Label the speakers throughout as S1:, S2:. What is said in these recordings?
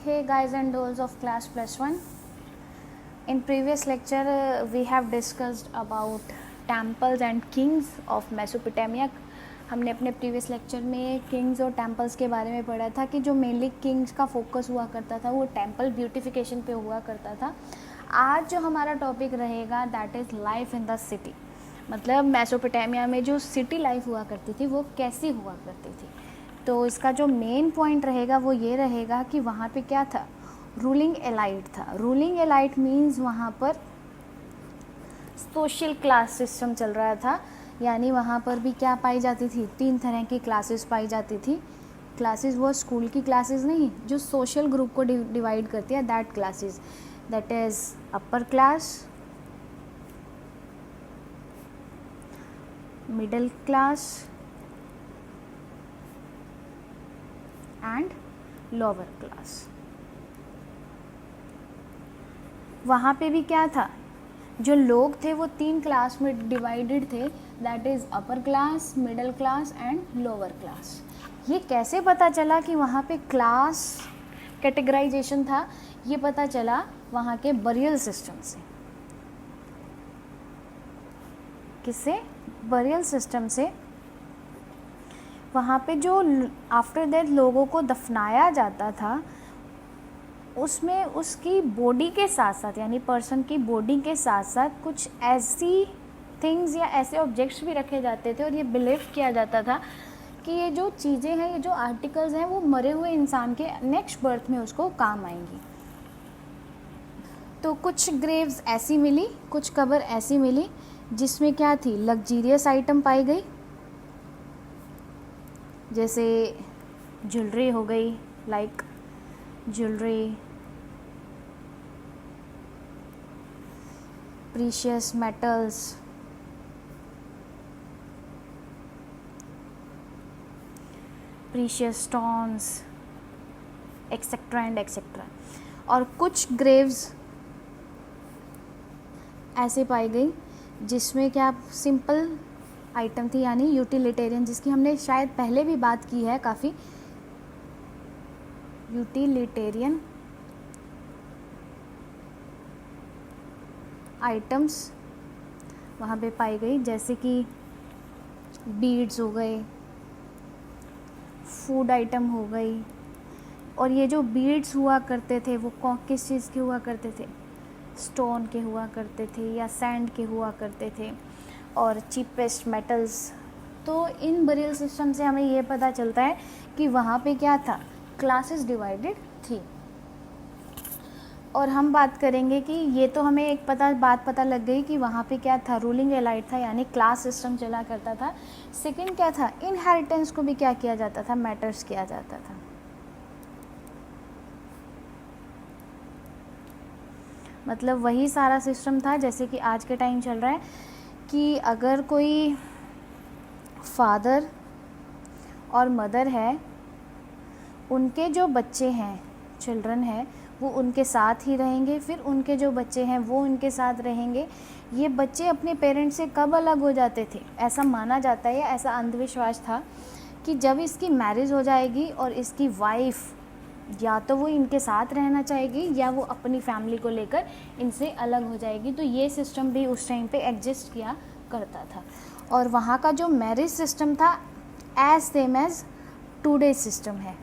S1: Hey guys and dolls of class +1. In previous lecture we have discussed about temples and kings of Mesopotamia. हमने अपने previous lecture में Kings और temples के बारे में पढ़ा था कि जो मेनली किंग्स का फोकस हुआ करता था वो टेम्पल ब्यूटिफिकेशन पे हुआ करता था. आज जो हमारा टॉपिक रहेगा that is life in the city. मतलब मेसोपोटामिया में जो सिटी लाइफ हुआ करती थी वो कैसी हुआ करती थी. तो इसका जो मेन पॉइंट रहेगा वो ये रहेगा कि वहाँ पे क्या था, रूलिंग एलाइट था. रूलिंग एलाइट मीन्स वहाँ पर सोशल क्लास सिस्टम चल रहा था. यानी वहाँ पर भी क्या पाई जाती थी, 3 तरह की क्लासेस पाई जाती थी. क्लासेस वो स्कूल की क्लासेस नहीं, जो सोशल ग्रुप को डिवाइड करती है, that classes, that is upper class, middle class and lower class. वहाँ पे भी क्या था, जो लोग थे वो 3 क्लास में डिवाइडेड थे, that is upper class, middle class and lower class. ये कैसे पता चला कि वहाँ पे क्लास कैटेगराइजेशन था, ये पता चला वहाँ के बरियल सिस्टम से. किससे? बरियल सिस्टम से. वहाँ पे जो आफ्टर डेथ लोगों को दफनाया जाता था उसमें उसकी बॉडी के साथ साथ, यानी पर्सन की बॉडी के साथ साथ कुछ ऐसी थिंग्स या ऐसे ऑब्जेक्ट्स भी रखे जाते थे और ये बिलीव किया जाता था कि ये जो चीज़ें हैं, ये जो आर्टिकल्स हैं वो मरे हुए इंसान के नेक्स्ट बर्थ में उसको काम आएंगी. तो कुछ ग्रेव्स ऐसी मिली, कुछ कबर ऐसी मिली जिसमें क्या थी, लग्जीरियस आइटम पाई गई, जैसे ज्वेलरी हो गई, like jewellery, precious metals, precious stones, etcetera and etcetera. और कुछ ग्रेव्स ऐसे पाई गई जिसमें क्या सिंपल आइटम थी, यानी यूटिलिटेरियन, जिसकी हमने शायद पहले भी बात की है काफ़ी. यूटिलिटेरियन आइटम्स वहाँ पे पाई गई, जैसे कि बीड्स हो गए, फूड आइटम हो गई. और ये जो बीड्स हुआ करते थे वो किस चीज़ के हुआ करते थे, स्टोन के हुआ करते थे या सैंड के हुआ करते थे, और चीपेस्ट मेटल्स. तो इन बरियल सिस्टम से हमें ये पता चलता है कि वहाँ पे क्या था, क्लासेस डिवाइडेड थी. और हम बात करेंगे कि ये तो हमें एक बात पता लग गई कि वहाँ पे क्या था, रूलिंग एलाइट था, यानी क्लास सिस्टम चला करता था. सेकंड क्या था, इनहेरिटेंस को भी क्या किया जाता था, मैटर्स किया जाता था. मतलब वही सारा सिस्टम था जैसे कि आज के टाइम चल रहा है कि अगर कोई फादर और मदर है, उनके जो बच्चे हैं, चिल्ड्रन हैं, वो उनके साथ ही रहेंगे, फिर उनके जो बच्चे हैं वो उनके साथ रहेंगे. ये बच्चे अपने पेरेंट्स से कब अलग हो जाते थे, ऐसा माना जाता है, ऐसा अंधविश्वास था कि जब इसकी मैरिज हो जाएगी और इसकी वाइफ या तो वो इनके साथ रहना चाहेगी या वो अपनी फैमिली को लेकर इनसे अलग हो जाएगी. तो ये सिस्टम भी उस टाइम पे एग्जिस्ट किया करता था. और वहाँ का जो मैरिज सिस्टम था as same as today system है.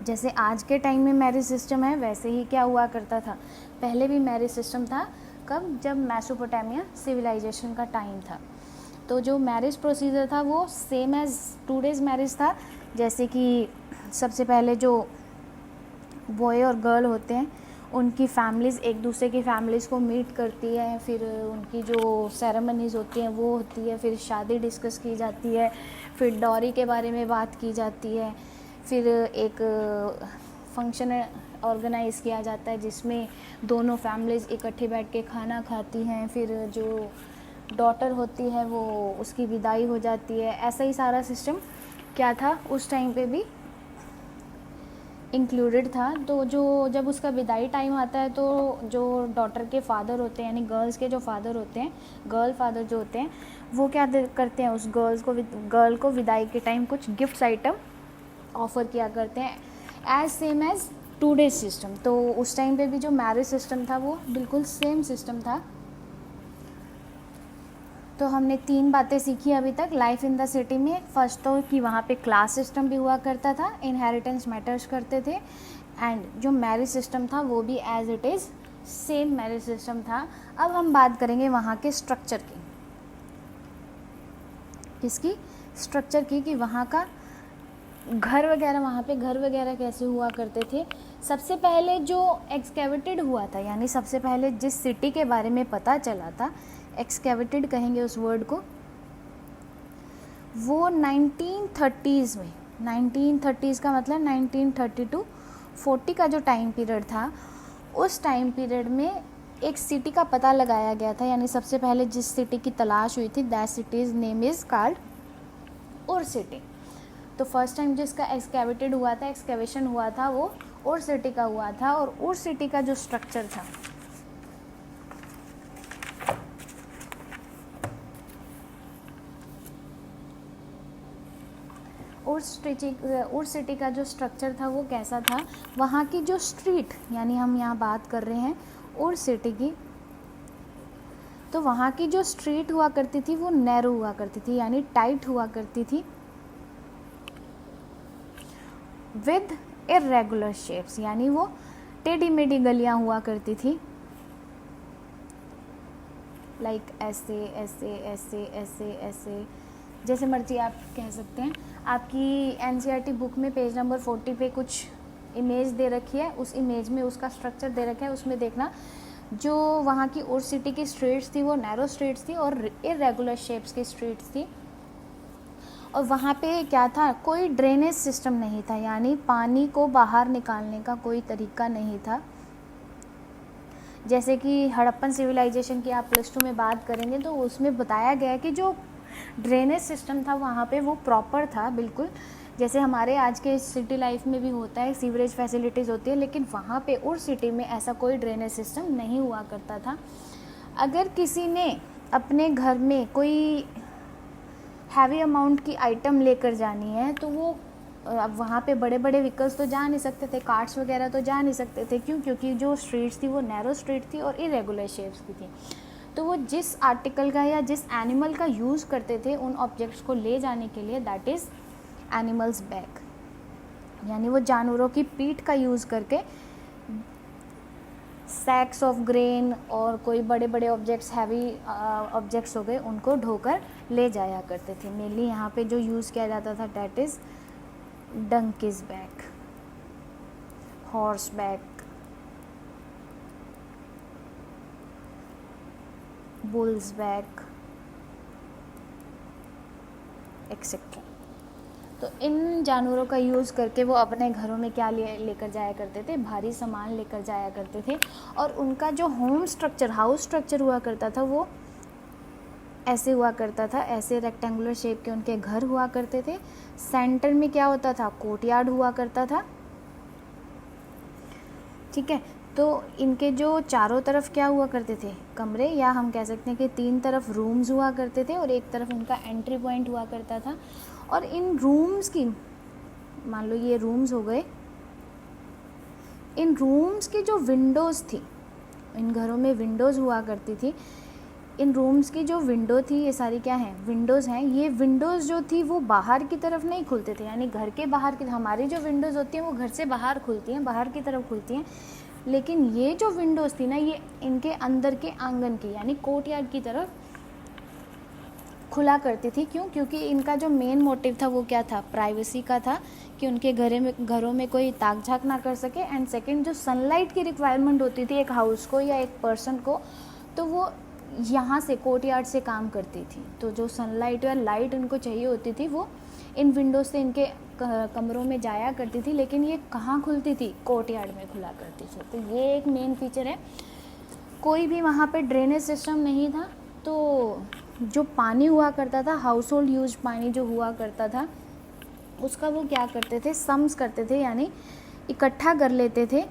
S1: जैसे आज के टाइम में मैरिज सिस्टम है वैसे ही क्या हुआ करता था, पहले भी मैरिज सिस्टम था. कब? जब मेसोपोटामिया सिविलाइजेशन का टाइम था. तो जो मैरिज प्रोसीजर था वो सेम एज टुडेज मैरिज था. जैसे कि सबसे पहले जो बॉय और गर्ल होते हैं उनकी फैमिलीज़ एक दूसरे की फैमिलीज़ को मीट करती है, फिर उनकी जो सेरेमनीज़ होती हैं वो होती है, फिर शादी डिस्कस की जाती है, फिर डॉरी के बारे में बात की जाती है, फिर एक फंक्शन ऑर्गेनाइज़ किया जाता है जिसमें दोनों फैमिलीज़ इकट्ठे बैठ के खाना खाती हैं, फिर जो डॉटर होती है वो उसकी विदाई हो जाती है. ऐसा ही सारा सिस्टम क्या था उस टाइम पे भी इंक्लूडेड था. तो जो जब उसका विदाई टाइम आता है तो जो डॉटर के फादर होते हैं, यानी गर्ल्स के जो फादर होते हैं, गर्ल फादर जो होते हैं, वो क्या करते हैं, उस गर्ल को विदाई के टाइम कुछ गिफ्ट्स आइटम ऑफ़र किया करते हैं, as same as today's system. तो उस टाइम पे भी जो मैरिज सिस्टम था वो बिल्कुल सेम सिस्टम था। तो हमने 3 बातें सीखी अभी तक लाइफ इन द सिटी में। फर्स्ट तो कि वहाँ पे क्लास सिस्टम भी हुआ करता था, इनहेरिटेंस मैटर्स करते थे, एंड जो मैरिज सिस्टम था वो भी as it is same marriage system था। अब हम बात करेंगे वहाँ के स्ट्रक्चर की। किसकी? स्ट्रक्चर की, कि वहाँ का घर वगैरह, वहाँ पे घर वगैरह कैसे हुआ करते थे। सबसे पहले जो एक्सकेवेटेड हुआ था, यानी सबसे पहले जिस सिटी के बारे में पता चला था, एक्सकेवेटेड कहेंगे उस वर्ड को, वो 1930s में, 1930s का मतलब 1930 to 40 का जो टाइम पीरियड था, उस टाइम पीरियड में एक सिटी का पता लगाया गया था। यानी सबसे पहले जिस सिटी की तलाश हुई थी, that cities name is called उर सिटी। तो फर्स्ट टाइम जिसका एक्सकेवेटेड हुआ था, एक्सकेवेशन हुआ था, वो उर सिटी का हुआ था। और उर सिटी का जो स्ट्रक्चर था, उर सिटी का जो स्ट्रक्चर था वो कैसा था, वहाँ की जो स्ट्रीट, यानी हम यहाँ बात कर रहे हैं उर सिटी की, तो वहाँ की जो स्ट्रीट हुआ करती थी वो नैरो हुआ करती थी, यानी टाइट हुआ करती थी, विद इर्रेगुलर शेप्स, यानी वो टेढ़ी मेढ़ी गलियाँ हुआ करती थी, लाइक ऐसे ऐसे ऐसे ऐसे ऐसे, जैसे मर्जी आप कह सकते हैं। आपकी एनसीईआरटी बुक में पेज नंबर 40 पे कुछ इमेज दे रखी है, उस इमेज में उसका स्ट्रक्चर दे रखा है, उसमें देखना जो वहाँ की उर सिटी की स्ट्रीट्स थी वो नैरो स्ट्रीट्स थी और इरेगुलर शेप्स की स्ट्रीट्स थी। और वहाँ पे क्या था, कोई ड्रेनेज सिस्टम नहीं था, यानी पानी को बाहर निकालने का कोई तरीका नहीं था। जैसे कि हड़प्पन सिविलाइजेशन की आप +2 में बात करेंगे तो उसमें बताया गया कि जो ड्रेनेज सिस्टम था वहाँ पे वो प्रॉपर था, बिल्कुल जैसे हमारे आज के सिटी लाइफ में भी होता है, सीवरेज फैसिलिटीज़ होती है, लेकिन वहाँ पे उर सिटी में ऐसा कोई ड्रेनेज सिस्टम नहीं हुआ करता था। अगर किसी ने अपने घर में कोई हैवी अमाउंट की आइटम लेकर जानी है तो वो अब वहाँ पे बड़े बड़े व्हीकल्स तो जा नहीं सकते थे, कार्ट्स वगैरह तो जा नहीं सकते थे। क्यों? क्योंकि जो स्ट्रीट्स थी वो नैरो स्ट्रीट थी और इरेगुलर शेप्स की थी। तो वो जिस आर्टिकल का या जिस एनिमल का यूज़ करते थे उन ऑब्जेक्ट्स को ले जाने के लिए, दैट इज़ एनिमल्स बैक, यानी वो जानवरों की पीठ का यूज़ करके सैक्स ऑफ ग्रेन और कोई बड़े बड़े ऑब्जेक्ट्स, हैवी ऑब्जेक्ट्स हो गए, उनको ढोकर ले जाया करते थे। मेनली यहाँ पे जो यूज़ किया जाता था that is donkeys back, horse back, bulls back etcetera. तो इन जानवरों का यूज़ करके वो अपने घरों में क्या लेकर जाया करते थे, भारी सामान लेकर जाया करते थे। और उनका जो होम स्ट्रक्चर, हाउस स्ट्रक्चर हुआ करता था वो ऐसे हुआ करता था, ऐसे रेक्टेंगुलर शेप के उनके घर हुआ करते थे। सेंटर में क्या होता था, कोर्टयार्ड हुआ करता था, ठीक है। तो इनके जो चारों तरफ क्या हुआ करते थे, कमरे, या हम कह सकते हैं कि 3 तरफ रूम्स हुआ करते थे और एक तरफ उनका एंट्री पॉइंट हुआ करता था। और इन रूम्स की, मान लो ये रूम्स हो गए, इन रूम्स की जो विंडोज़ थी, इन घरों में विंडोज़ हुआ करती थी। इन रूम्स की जो विंडो थी, ये सारी क्या हैं, विंडोज़ हैं। ये विंडोज़ जो थी वो बाहर की तरफ नहीं खुलते थे, यानी घर के बाहर की, हमारी जो विंडोज़ होती हैं वो घर से बाहर खुलती हैं, बाहर की तरफ खुलती हैं। लेकिन ये जो विंडोज़ थी ना, ये इनके अंदर के आंगन की, यानी कोर्टयार्ड की तरफ खुला करती थी। क्यों? क्योंकि इनका जो मेन मोटिव था वो क्या था, प्राइवेसी का था, कि उनके घरों में कोई ताक झाक ना कर सके। एंड सेकंड, जो सनलाइट की रिक्वायरमेंट होती थी एक हाउस को या एक पर्सन को, तो वो यहाँ से कोर्टयार्ड से काम करती थी। तो जो सनलाइट या लाइट इनको चाहिए होती थी वो इन विंडोज से इनके कमरों में जाया करती थी। लेकिन ये कहाँ खुलती थी, कोर्टयार्ड में खुला करती थी। तो ये एक मेन फीचर है। कोई भी वहाँ पे ड्रेनेज सिस्टम नहीं था, तो जो पानी हुआ करता था, हाउस होल्ड यूज पानी जो हुआ करता था, उसका वो क्या करते थे, सम्स करते थे, यानी इकट्ठा कर लेते थे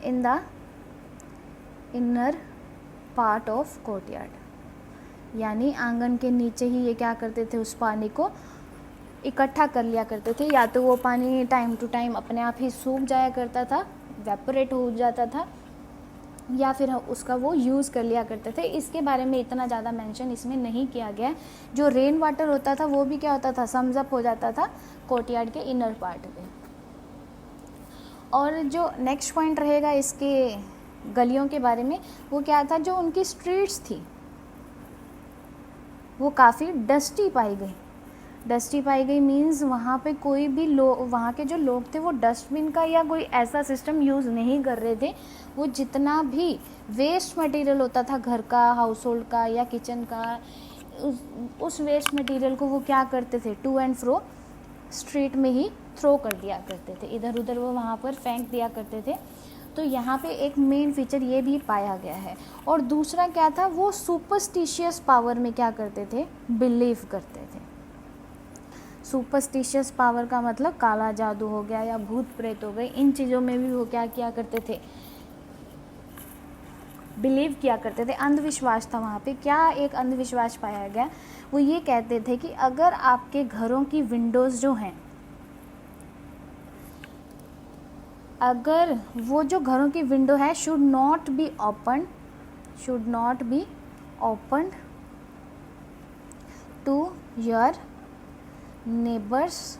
S1: in the inner part of courtyard, यानी आंगन के नीचे ही ये क्या करते थे, उस पानी को इकट्ठा कर लिया करते थे, या तो वो पानी टाइम टू टाइम अपने आप ही सूख जाया करता था, वेपोरेट हो जाता था, या फिर उसका वो यूज़ कर लिया करते थे। इसके बारे में इतना ज़्यादा मेंशन इसमें नहीं किया गया है। जो रेन वाटर होता था वो भी क्या होता था, सम्स अप हो जाता था कोर्टयार्ड के इनर पार्ट में। और जो नेक्स्ट पॉइंट रहेगा इसके गलियों के बारे में, वो क्या था, जो उनकी स्ट्रीट्स थी वो काफ़ी डस्टी पाई गई। डस्टी पाई गई मीन्स वहाँ पे कोई भी वहाँ के जो लोग थे वो डस्टबिन का या कोई ऐसा सिस्टम यूज़ नहीं कर रहे थे। वो जितना भी वेस्ट मटेरियल होता था घर का, हाउस होल्ड का या किचन का, उस वेस्ट मटेरियल को वो क्या करते थे, टू एंड फ्रो स्ट्रीट में ही थ्रो कर दिया करते थे, इधर उधर वो वहाँ पर फेंक दिया करते थे। तो यहाँ पे एक मेन फीचर ये भी पाया गया है। और दूसरा क्या था, वो सुपरस्टिशियस पावर में क्या करते थे, बिलीव करते थे। सुपरस्टिशियस पावर का मतलब काला जादू हो गया या भूत प्रेत हो गए, इन चीज़ों में भी वो क्या किया करते थे, बिलीव किया करते थे। अंधविश्वास था वहाँ पे। क्या एक अंधविश्वास पाया गया, वो ये कहते थे कि अगर आपके घरों की विंडोज़ जो हैं, अगर वो जो घरों की विंडो है should not be open to your neighbours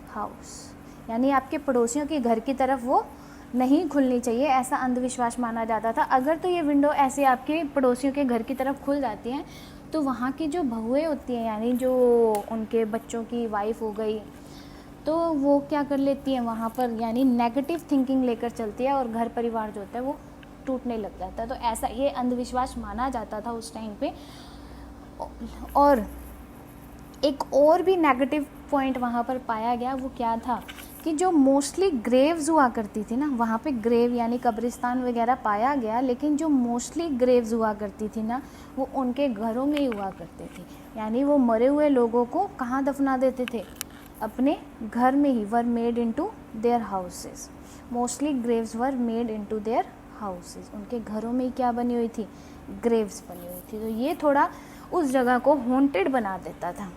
S1: house, यानी आपके पड़ोसियों के घर की तरफ वो नहीं खुलनी चाहिए, ऐसा अंधविश्वास माना जाता था। अगर तो ये विंडो ऐसे आपके पड़ोसियों के घर की तरफ खुल जाती हैं तो वहाँ की जो बहुएं होती हैं, यानी जो उनके बच्चों की वाइफ हो गई, तो वो क्या कर लेती हैं वहाँ पर, यानी नेगेटिव थिंकिंग लेकर चलती है और घर परिवार जो होता है वो टूटने लग जाता है। तो ऐसा ये अंधविश्वास माना जाता था उस टाइम पे। और एक और भी नेगेटिव पॉइंट वहाँ पर पाया गया, वो क्या था कि जो मोस्टली ग्रेव्स हुआ करती थी ना, वहाँ पे ग्रेव यानी कब्रिस्तान वगैरह पाया गया, लेकिन जो मोस्टली ग्रेव्स हुआ करती थी ना वो उनके घरों में ही हुआ करती थी। यानी वो मरे हुए लोगों को कहाँ दफना देते थे, अपने घर में ही। Were made into their houses, mostly graves were made into their houses, उनके घरों में ही क्या बनी हुई थी, ग्रेव्स बनी हुई थी। तो ये थोड़ा उस जगह को हॉन्टेड बना देता था।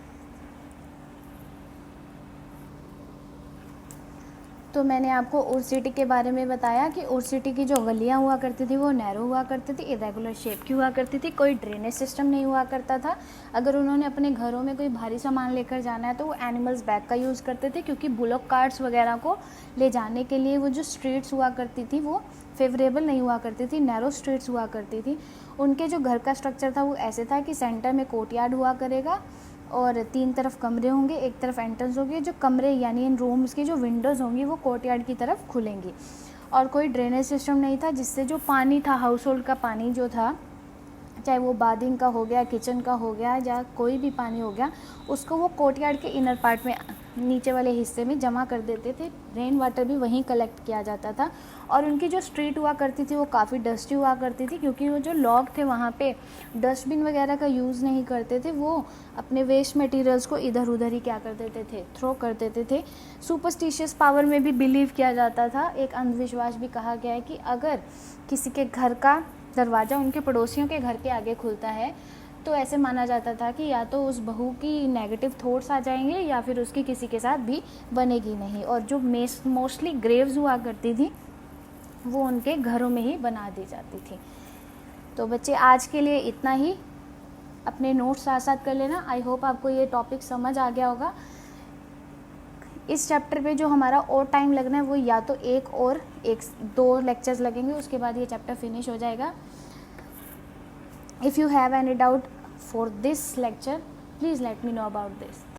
S1: तो मैंने आपको उर्स सिटी के बारे में बताया कि उर्स सिटी की जो गलियाँ हुआ करती थी वो नैरो हुआ करती थी, इरेगुलर शेप की हुआ करती थी, कोई ड्रेनेज सिस्टम नहीं हुआ करता था। अगर उन्होंने अपने घरों में कोई भारी सामान लेकर जाना है तो वो एनिमल्स बैग का यूज़ करते थे, क्योंकि बुलॉक कार्ट्स वगैरह को ले जाने के लिए वो जो स्ट्रीट्स हुआ करती थी वो फेवरेबल नहीं हुआ करती थी, नैरो स्ट्रीट्स हुआ करती थी। उनके जो घर का स्ट्रक्चर था वो ऐसे था कि सेंटर में कोर्टयार्ड हुआ करेगा और 3 तरफ कमरे होंगे, एक तरफ एंट्रेंस होगी। जो कमरे यानी इन रूम्स की जो विंडोज़ होंगी वो कोर्टयार्ड की तरफ खुलेंगी। और कोई ड्रेनेज सिस्टम नहीं था, जिससे जो पानी था, हाउस होल्ड का पानी जो था, चाहे वो बाथिंग का हो गया, किचन का हो गया, या कोई भी पानी हो गया, उसको वो कोर्टयार्ड के इनर पार्ट में, नीचे वाले हिस्से में जमा कर देते थे। रेन वाटर भी वहीं कलेक्ट किया जाता था। और उनकी जो स्ट्रीट हुआ करती थी वो काफ़ी डस्टी हुआ करती थी, क्योंकि वो जो लोग थे वहाँ पे डस्टबिन वगैरह का यूज़ नहीं करते थे, वो अपने वेस्ट मटेरियल्स को इधर उधर ही क्या कर देते थे, थ्रो कर देते थे। सुपरस्टिशियस पावर में भी बिलीव किया जाता था। एक अंधविश्वास भी कहा गया है कि अगर किसी के घर का दरवाज़ा उनके पड़ोसियों के घर के आगे खुलता है तो ऐसे माना जाता था कि या तो उस बहू की नेगेटिव थॉट्स आ जाएंगे या फिर उसकी किसी के साथ भी बनेगी नहीं। और जो मोस्टली ग्रेव्स हुआ करती थी वो उनके घरों में ही बना दी जाती थी। तो बच्चे आज के लिए इतना ही, अपने नोट्स साथ साथ कर लेना। आई होप आपको ये टॉपिक समझ आ गया होगा। इस चैप्टर पे जो हमारा और टाइम लगना है वो या तो 2 लेक्चर्स लगेंगे, उसके बाद ये चैप्टर फिनिश हो जाएगा। If you have any doubt for this lecture, please let me know about this.